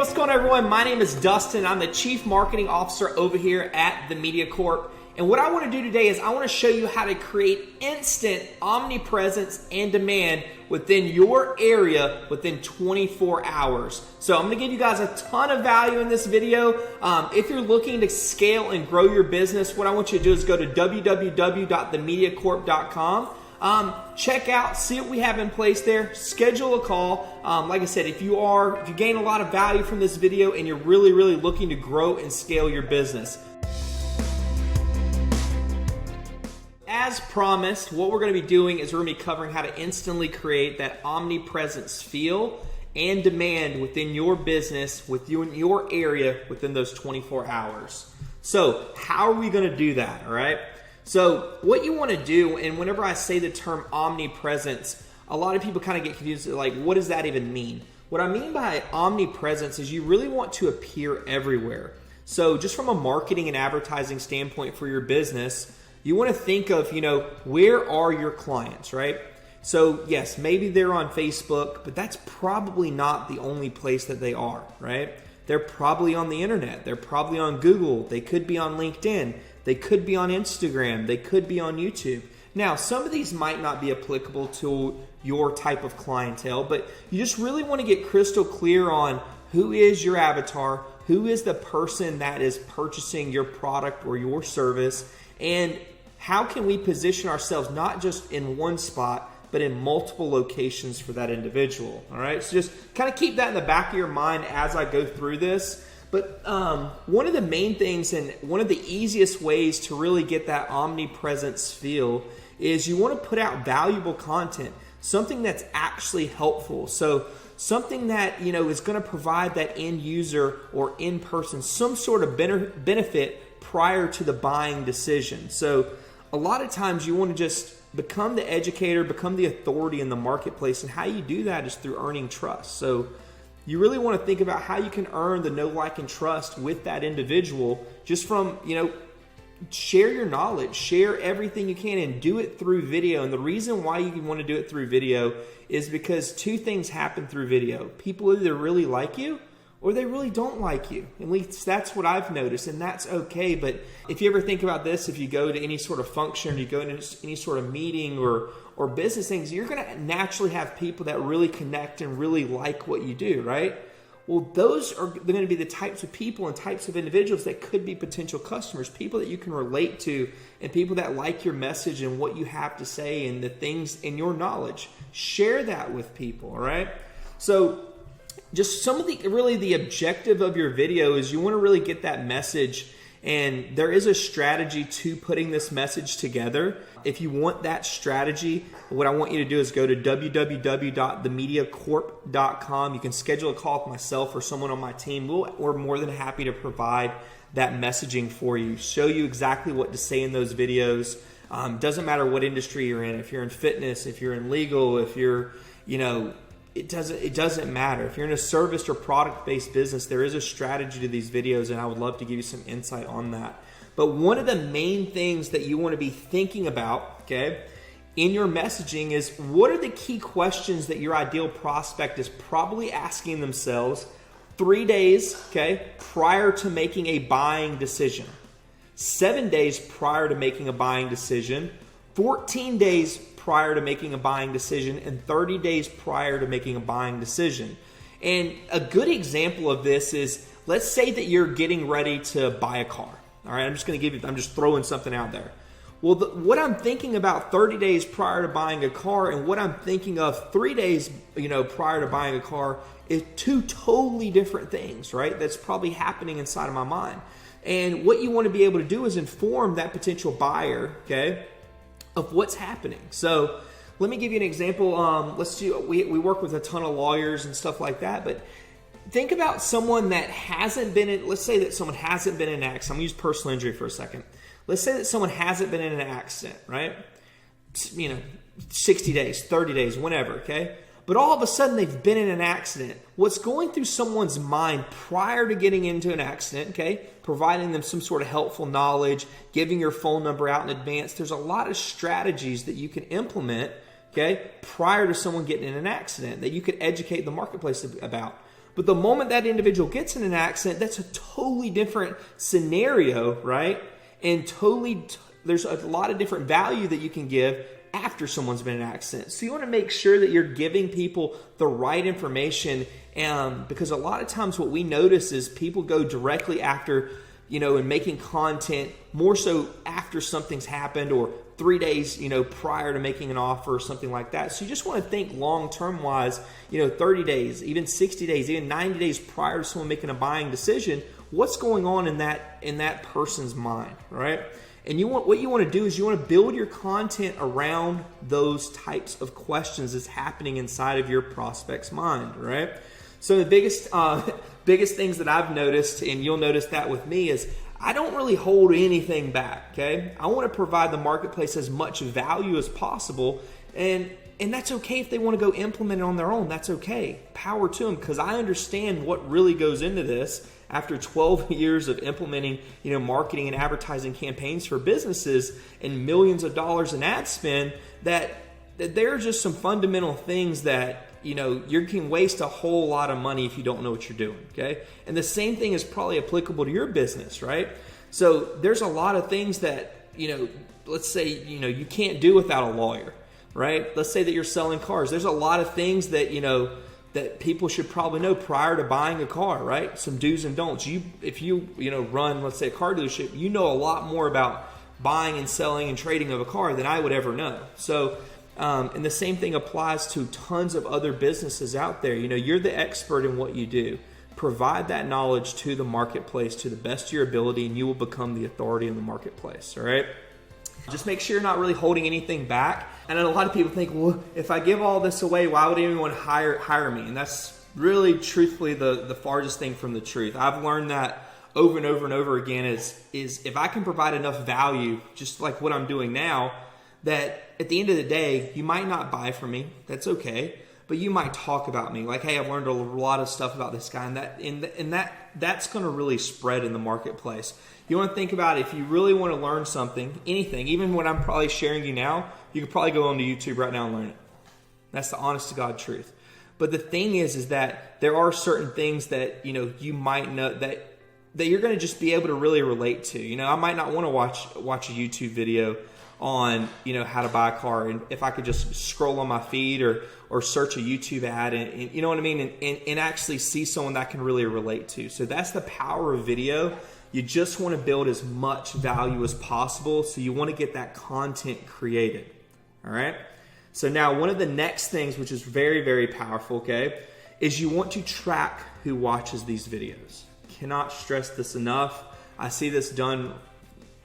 what's going on, everyone? My name is Dustin. I'm the Chief Marketing Officer over here at the Media Corp. And what I want to do today is I want to show you how to create instant omnipresence and demand within your area within 24 hours. So I'm going to give you guys a ton of value in this video. If you're looking to scale and grow your business, what I want you to do is go to www.themediacorp.com. Check out, see what we have in place there, schedule a call. Like I said, if you gain a lot of value from this video and you're really looking to grow and scale your business. As promised, what we're going to be doing is we're going to be covering how to instantly create that omnipresence feel and demand within your business, with you in your area within those 24 hours. So how are we going to do that, all right? So what you want to do, and whenever I say the term omnipresence, a lot of people kind of get confused, like, what does that even mean? What I mean by omnipresence is you really want to appear everywhere. So just from a marketing and advertising standpoint for your business, you want to think of, where are your clients, right? So yes, maybe they're on Facebook, but that's probably not the only place that they are, right? They're probably on the internet. They're probably on Google. They could be on LinkedIn. They could be on Instagram. They could be on YouTube. Now, some of these might not be applicable to your type of clientele, but you just really want to get crystal clear on who is your avatar, who is the person that is purchasing your product or your service, and how can we position ourselves not just in one spot, but in multiple locations for that individual, all right? So just kind of keep that in the back of your mind as I go through this. But one of the main things and one of the easiest ways to really get that omnipresence feel is you want to put out valuable content, something that's actually helpful. So something that is going to provide that end user or in person some sort of benefit prior to the buying decision. So a lot of times you want to just become the educator, become the authority in the marketplace, and how you do that is through earning trust. So you really want to think about how you can earn the know, like, and trust with that individual just from, share your knowledge, share everything you can, and do it through video. And the reason why you want to do it through video is because two things happen through video. People either really like you or they really don't like you. At least that's what I've noticed, and that's okay. But if you ever think about this, if you go to any sort of function, you go to any sort of meeting or business things, you're going to naturally have people that really connect and really like what you do, right? Well, those are going to be the types of people and types of individuals that could be potential customers, people that you can relate to, and people that like your message and what you have to say and the things in your knowledge. Share that with people, all right? So just some of the objective of your video is you want to really get that message, and there is a strategy to putting this message together. If you want that strategy, what I want you to do is go to www.themediacorp.com. You can schedule a call with myself or someone on my team. We're more than happy to provide that messaging for you, show you exactly what to say in those videos. Doesn't matter what industry you're in. If you're in fitness, if you're in legal, if you're, it doesn't matter. If you're in a service or product-based business, there is a strategy to these videos, and I would love to give you some insight on that. But one of the main things that you want to be thinking about, okay, in your messaging is what are the key questions that your ideal prospect is probably asking themselves 3 days, okay, prior to making a buying decision, 7 days prior to making a buying decision, 14 days prior to making a buying decision, and 30 days prior to making a buying decision. And a good example of this is, let's say that you're getting ready to buy a car. All right, I'm just throwing something out there. Well, what I'm thinking about 30 days prior to buying a car and what I'm thinking of 3 days, prior to buying a car is two totally different things, right? That's probably happening inside of my mind. And what you want to be able to do is inform that potential buyer, okay, of what's happening. So let me give you an example. We work with a ton of lawyers and stuff like that, but think about someone that hasn't been in, let's say that someone hasn't been in an accident. I'm going to use personal injury for a second. Let's say that someone hasn't been in an accident, right? 60 days, 30 days, whenever, okay? But all of a sudden they've been in an accident. What's going through someone's mind prior to getting into an accident, okay, providing them some sort of helpful knowledge, giving your phone number out in advance. There's a lot of strategies that you can implement, okay, prior to someone getting in an accident that you could educate the marketplace about. But the moment that individual gets in an accident, that's a totally different scenario, right? And there's a lot of different value that you can give after someone's been in an accident. So you want to make sure that you're giving people the right information, because a lot of times what we notice is people go directly after, and making content more so after something's happened or 3 days, prior to making an offer or something like that. So you just want to think long-term wise, 30 days, even 60 days, even 90 days prior to someone making a buying decision, what's going on in that person's mind, right? And what you want to do is you want to build your content around those types of questions that's happening inside of your prospect's mind, right? So the biggest things that I've noticed, and you'll notice that with me, is I don't really hold anything back, okay? I want to provide the marketplace as much value as possible, and that's okay if they want to go implement it on their own. That's okay. Power to them, because I understand what really goes into this after 12 years of implementing, marketing and advertising campaigns for businesses and millions of dollars in ad spend, that there are just some fundamental things that you can waste a whole lot of money if you don't know what you're doing, okay? And the same thing is probably applicable to your business, right? So there's a lot of things that, let's say, you can't do without a lawyer, right? Let's say that you're selling cars. There's a lot of things that, that people should probably know prior to buying a car, right? Some do's and don'ts. If you run, let's say, a car dealership, you know a lot more about buying and selling and trading of a car than I would ever know. So, and the same thing applies to tons of other businesses out there. You're the expert in what you do. Provide that knowledge to the marketplace to the best of your ability, and you will become the authority in the marketplace, all right? Just make sure you're not really holding anything back. And a lot of people think, well, if I give all this away, why would anyone hire me? And that's really, truthfully, the farthest thing from the truth. I've learned that over and over and over again is if I can provide enough value, just like what I'm doing now, that at the end of the day, you might not buy from me. That's okay. But you might talk about me like, hey, I've learned a lot of stuff about this guy, and that's going to really spread in the marketplace. You want to think about if you really want to learn something, anything, even what I'm probably sharing you now, you could probably go onto YouTube right now and learn it. That's the honest to God truth. But the thing is that there are certain things that you might know that you're going to just be able to really relate to. I might not want to watch a YouTube video on how to buy a car, and if I could just scroll on my feed or search a YouTube ad and you know what I mean, and actually see someone that I can really relate to. So that's the power of video. You just want to build as much value as possible, so you want to get that content created. All right. So now one of the next things, which is very, very powerful, okay, is you want to track who watches these videos. Cannot stress this enough. I see this done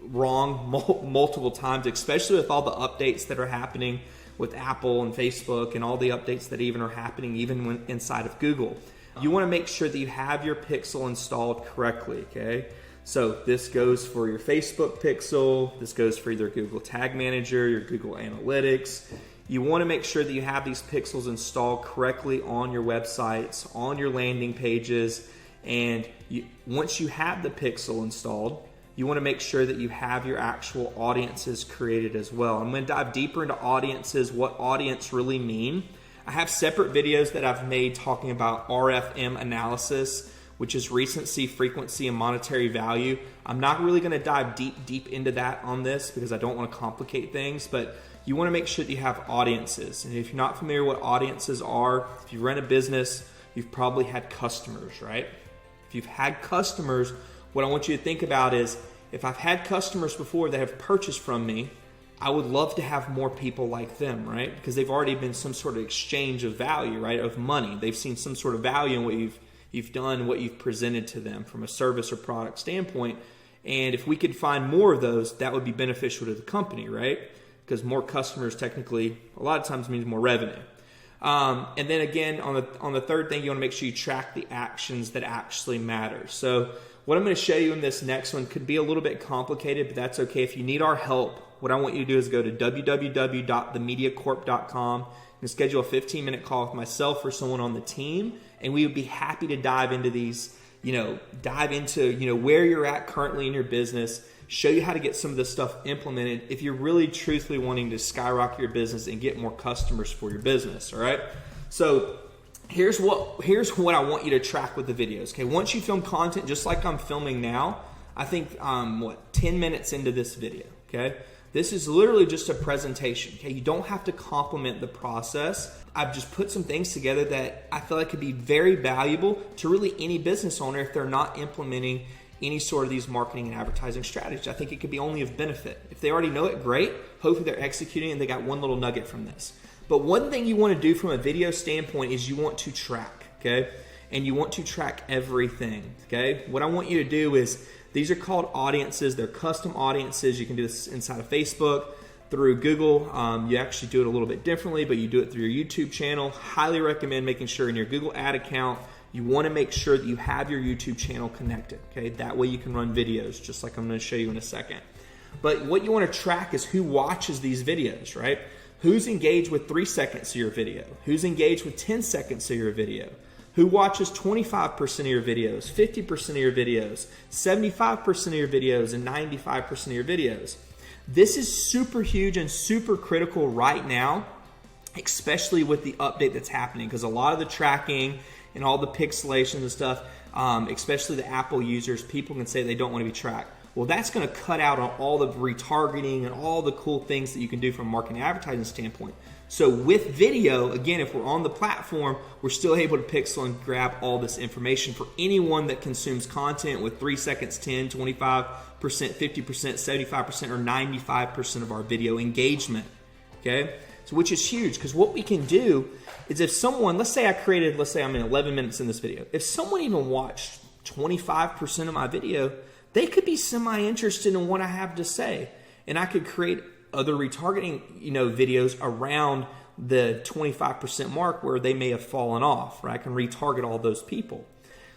wrong multiple times, especially with all the updates that are happening with Apple and Facebook and all the updates that even are happening even when inside of Google. You want to make sure that you have your pixel installed correctly, okay? So this goes for your Facebook pixel, this goes for either Google Tag Manager, your Google Analytics. You want to make sure that you have these pixels installed correctly on your websites, on your landing pages, and once you have the pixel installed, you want to make sure that you have your actual audiences created as well. I'm going to dive deeper into audiences, what audience really mean. I have separate videos that I've made talking about RFM analysis, which is recency, frequency, and monetary value. I'm not really going to dive deep into that on this because I don't want to complicate things, but you want to make sure that you have audiences. And if you're not familiar with what audiences are, if you run a business, you've probably had customers, right? If you've had customers, what I want you to think about is, if I've had customers before that have purchased from me, I would love to have more people like them, right? Because they've already been some sort of exchange of value, right? Of money. They've seen some sort of value in what you've done, what you've presented to them from a service or product standpoint. And if we could find more of those, that would be beneficial to the company, right? Because more customers technically a lot of times means more revenue. And then again, on the third thing, you want to make sure you track the actions that actually matter. So what I'm going to show you in this next one could be a little bit complicated, but that's okay. If you need our help, what I want you to do is go to www.themediacorp.com and schedule a 15-minute call with myself or someone on the team, and we would be happy to dive into these, dive into, where you're at currently in your business, show you how to get some of this stuff implemented if you're really truthfully wanting to skyrocket your business and get more customers for your business, all right? So here's what I want you to track with the videos. Okay, once you film content just like I'm filming now, I think 10 minutes into this video. Okay, this is literally just a presentation. Okay, you don't have to compliment the process. I've just put some things together that I feel like could be very valuable to really any business owner if they're not implementing any sort of these marketing and advertising strategies. I think it could be only of benefit. If they already know it, great. Hopefully they're executing and they got one little nugget from this. But one thing you want to do from a video standpoint is you want to track, okay? And you want to track everything, okay? What I want you to do is, these are called audiences. They're custom audiences. You can do this inside of Facebook, through Google. You actually do it a little bit differently, but you do it through your YouTube channel. Highly recommend making sure in your Google ad account, you want to make sure that you have your YouTube channel connected, okay? That way you can run videos, just like I'm going to show you in a second. But what you want to track is who watches these videos, right? Who's engaged with 3 seconds of your video? Who's engaged with 10 seconds of your video? Who watches 25% of your videos, 50% of your videos, 75% of your videos, and 95% of your videos? This is super huge and super critical right now, especially with the update that's happening, because a lot of the tracking and all the pixelations and stuff, especially the Apple users, people can say they don't want to be tracked. Well, that's going to cut out on all the retargeting and all the cool things that you can do from a marketing and advertising standpoint. So with video, again, if we're on the platform, we're still able to pixel and grab all this information for anyone that consumes content with 3 seconds, 10, 25%, 50%, 75%, or 95% of our video engagement, okay? So which is huge, because what we can do is if someone, let's say I'm in 11 minutes in this video. If someone even watched 25% of my video, they could be semi-interested in what I have to say. And I could create other retargeting, videos around the 25% mark where they may have fallen off, right? I can retarget all those people.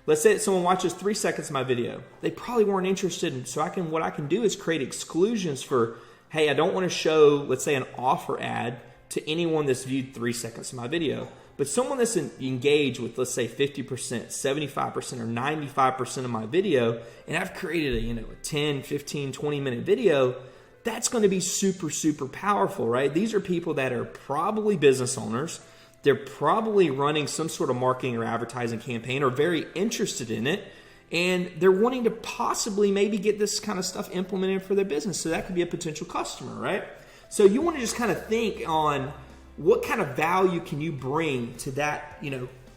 Let's say that someone watches 3 seconds of my video. They probably weren't interested in, so what I can do is create exclusions for, hey, I don't want to show, let's say, an offer ad to anyone that's viewed 3 seconds of my video. But someone that's engaged with, let's say, 50%, 75%, or 95% of my video, and I've created a 10, 15, 20-minute video, that's going to be super, super powerful, right? These are people that are probably business owners. They're probably running some sort of marketing or advertising campaign or very interested in it, and they're wanting to possibly maybe get this kind of stuff implemented for their business. So that could be a potential customer, right? So you want to just kind of think on what kind of value can you bring to that,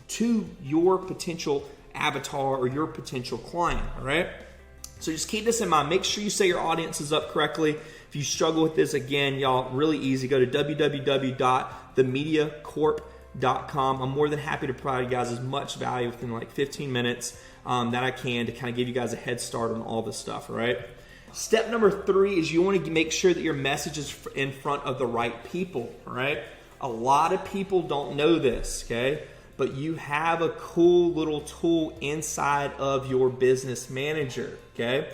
to your potential avatar or your potential client, all right? So just keep this in mind. Make sure you set your audiences up correctly. If you struggle with this, again, y'all, really easy. Go to www.themediacorp.com. I'm more than happy to provide you guys as much value within like 15 minutes that I can to kind of give you guys a head start on all this stuff, all right? Step number 3 is you want to make sure that your message is in front of the right people, all right? A lot of people don't know this, okay? But you have a cool little tool inside of your business manager, okay?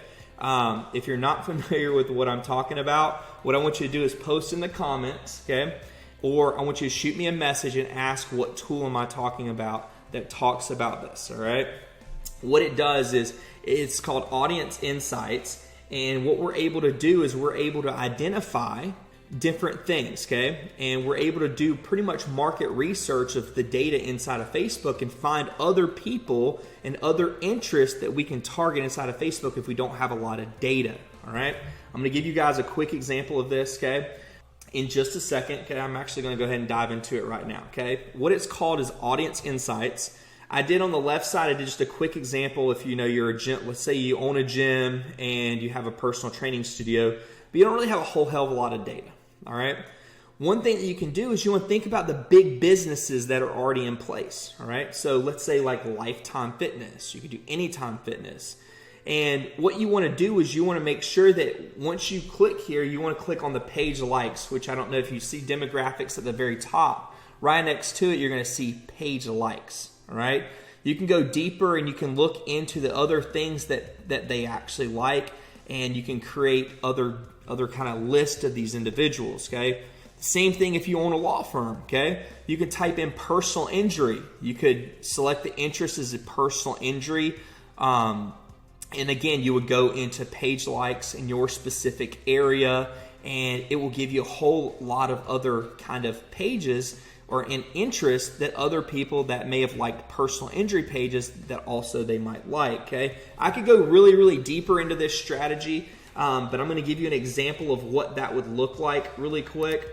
If you're not familiar with what I'm talking about, what I want you to do is post in the comments, okay? Or I want you to shoot me a message and ask what tool am I talking about that talks about this, all right? What it does is it's called Audience Insights, and what we're able to do is we're able to identify different things, okay? And we're able to do pretty much market research of the data inside of Facebook and find other people and other interests that we can target inside of Facebook if we don't have a lot of data, all right? I'm gonna give you guys a quick example of this, okay? In just a second, okay? I'm actually gonna go ahead and dive into it right now, okay? What it's called is Audience Insights. I did on the left side, I did just a quick example. If you're a gym, let's say you own a gym and you have a personal training studio, but you don't really have a whole hell of a lot of data, all right? One thing that you can do is you want to think about the big businesses that are already in place, all right? So let's say like Lifetime Fitness. You could do Anytime Fitness. And what you want to do is you want to make sure that once you click here, you want to click on the page likes, which I don't know if you see demographics at the very top. Right next to it, you're going to see page likes. All right, you can go deeper and you can look into the other things that they actually like, and you can create other kind of list of these individuals. Okay, same thing if you own a law firm. Okay, you can type in personal injury. You could select the interest as a personal injury, and again, you would go into page likes in your specific area, and it will give you a whole lot of other kind of pages or an interest that other people that may have liked personal injury pages that also they might like, okay? I could go really, really deeper into this strategy, but I'm going to give you an example of what that would look like really quick.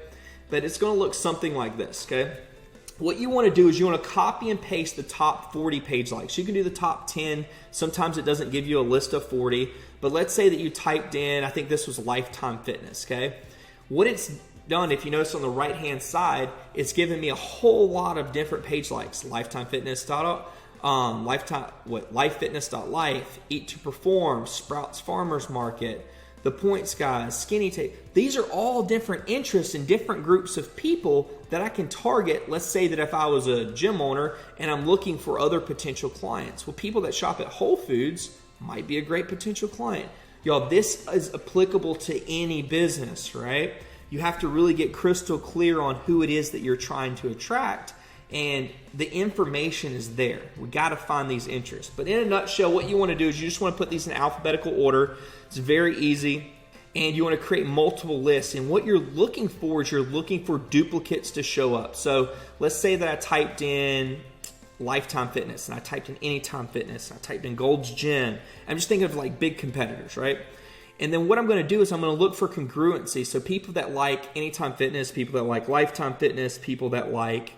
But it's going to look something like this, okay? What you want to do is you want to copy and paste the top 40 page likes. You can do the top 10. Sometimes it doesn't give you a list of 40, but let's say that you typed in, I think this was Lifetime Fitness, okay? What it's done, if you notice on the right-hand side, it's given me a whole lot of different page likes. Lifefitness.life, Eat to Perform, Sprouts Farmers Market, The Points Guys, Skinny Tape. These are all different interests and different groups of people that I can target. Let's say that if I was a gym owner and I'm looking for other potential clients. Well, people that shop at Whole Foods might be a great potential client. Y'all, this is applicable to any business, right? You have to really get crystal clear on who it is that you're trying to attract, and the information is there. We got to find these interests. But in a nutshell, what you want to do is you just want to put these in alphabetical order. It's very easy, and you want to create multiple lists. And what you're looking for is you're looking for duplicates to show up. So let's say that I typed in Lifetime Fitness, and I typed in Anytime Fitness, and I typed in Gold's Gym. I'm just thinking of like big competitors, right? And then what I'm going to do is I'm going to look for congruency. So people that like Anytime Fitness, people that like Lifetime Fitness, people that like,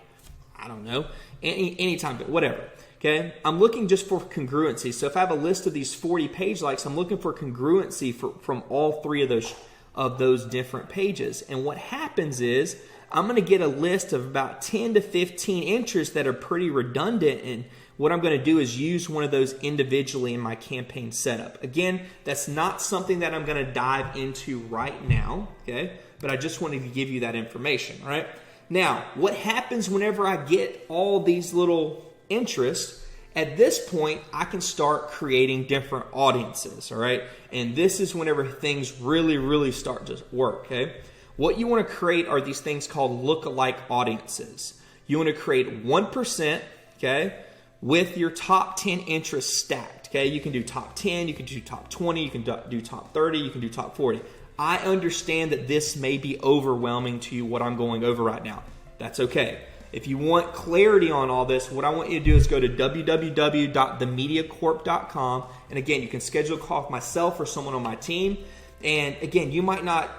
I don't know, Anytime, whatever. Okay, I'm looking just for congruency. So if I have a list of these 40 page likes, I'm looking for congruency from all three of those different pages. And what happens is I'm going to get a list of about 10 to 15 interests that are pretty redundant, and what I'm going to do is use one of those individually in my campaign setup. Again, that's not something that I'm going to dive into right now, okay? But I just wanted to give you that information, all right? Now, what happens whenever I get all these little interests? At this point, I can start creating different audiences, all right? And this is whenever things really, really start to work, okay? What you want to create are these things called lookalike audiences. You want to create 1%, okay, with your top 10 interests stacked, okay? You can do top 10, you can do top 20, you can do top 30, you can do top 40. I understand that this may be overwhelming to you, what I'm going over right now. That's okay. If you want clarity on all this, what I want you to do is go to www.themediacorp.com. And again, you can schedule a call with myself or someone on my team. And again, you might not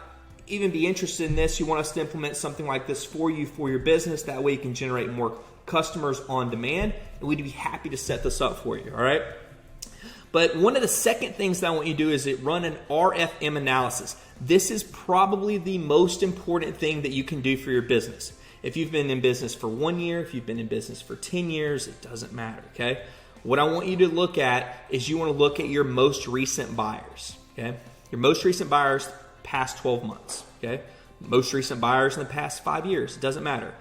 even be interested in this. You want us to implement something like this for you, for your business. That way you can generate more customers on demand. And we'd be happy to set this up for you, all right? But one of the second things that I want you to do is run an RFM analysis. This is probably the most important thing that you can do for your business. If you've been in business for 1 year, if you've been in business for 10 years, it doesn't matter, okay? What I want you to look at is you want to look at your most recent buyers, okay? Your most recent buyers past 12 months, okay? Most recent buyers in the past 5 years, it doesn't matter.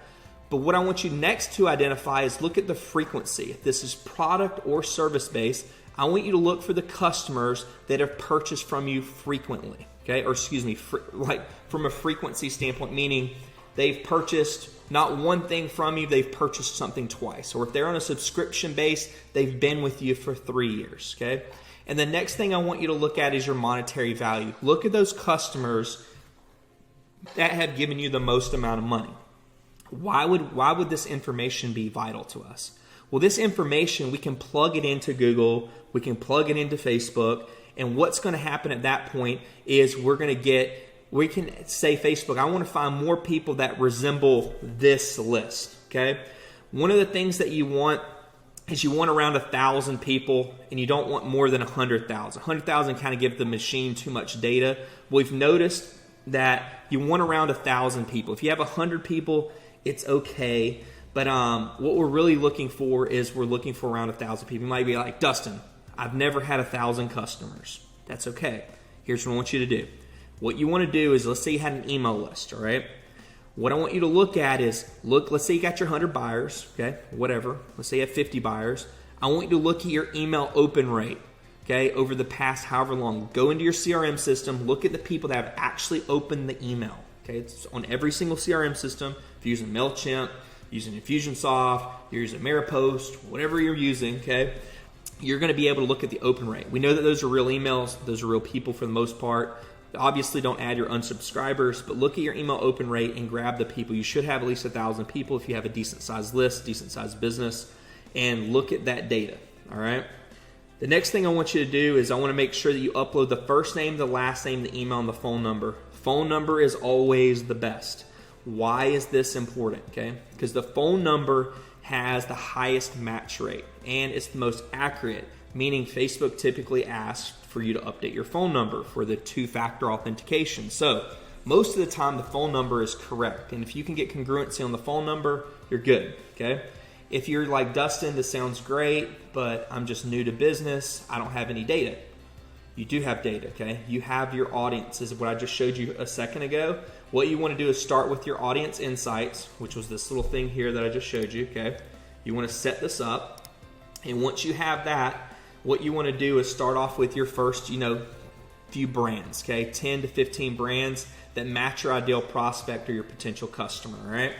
But what I want you next to identify is look at the frequency. If this is product or service based, I want you to look for the customers that have purchased from you frequently, okay? Or excuse me, like from a frequency standpoint, meaning they've purchased not one thing from you, they've purchased something twice. Or if they're on a subscription base, they've been with you for 3 years, okay? And the next thing I want you to look at is your monetary value. Look at those customers that have given you the most amount of money. Why would this information be vital to us? Well, this information, we can plug it into Google, we can plug it into Facebook, and what's going to happen at that point is we can say, Facebook, I want to find more people that resemble this list, okay? One of the things that you want is you want around 1,000 people, and you don't want more than 100,000. 100,000 kind of give the machine too much data. We've noticed that you want around 1,000 people. If you have 100 people, it's okay. But what we're really looking for is we're looking for around 1,000 people. You might be like, Dustin, I've never had 1,000 customers. That's okay. Here's what I want you to do. What you want to do is, let's say you had an email list, all right? What I want you to look at is, let's say you got your 100 buyers, okay, whatever. Let's say you have 50 buyers. I want you to look at your email open rate, okay, over the past however long. Go into your CRM system, look at the people that have actually opened the email, okay? It's on every single CRM system. If you're using MailChimp, using Infusionsoft, you're using Maripost, whatever you're using, okay, you're going to be able to look at the open rate. We know that those are real emails. Those are real people for the most part. Obviously, don't add your unsubscribers, but look at your email open rate and grab the people. You should have at least 1,000 people if you have a decent sized list, decent sized business, and look at that data, all right? The next thing I want you to do is I want to make sure that you upload the first name, the last name, the email, and the phone number. Phone number is always the best. Why is this important, okay? Because the phone number has the highest match rate and it's the most accurate, meaning Facebook typically asks for you to update your phone number for the two-factor authentication. So most of the time the phone number is correct, and if you can get congruency on the phone number, you're good, okay? If you're like, Dustin, this sounds great, but I'm just new to business, I don't have any data. You do have data, okay? You have your audience. This is what I just showed you a second ago. What you want to do is start with your audience insights, which was this little thing here that I just showed you, okay? You want to set this up, and once you have that, what you want to do is start off with your first, few brands, okay? 10 to 15 brands that match your ideal prospect or your potential customer, all right?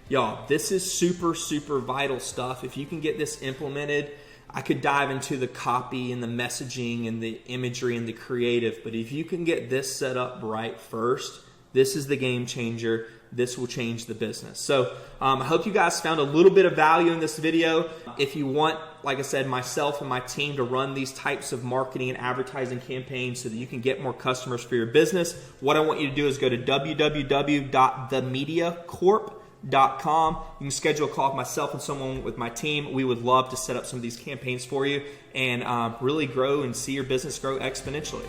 Y'all, this is super, super vital stuff. If you can get this implemented, I could dive into the copy and the messaging and the imagery and the creative, but if you can get this set up right first, this is the game changer. This will change the business. So I hope you guys found a little bit of value in this video. If you want, like I said, myself and my team to run these types of marketing and advertising campaigns so that you can get more customers for your business, what I want you to do is go to www.themediacorp.com. You can schedule a call with myself and someone with my team. We would love to set up some of these campaigns for you and really grow and see your business grow exponentially.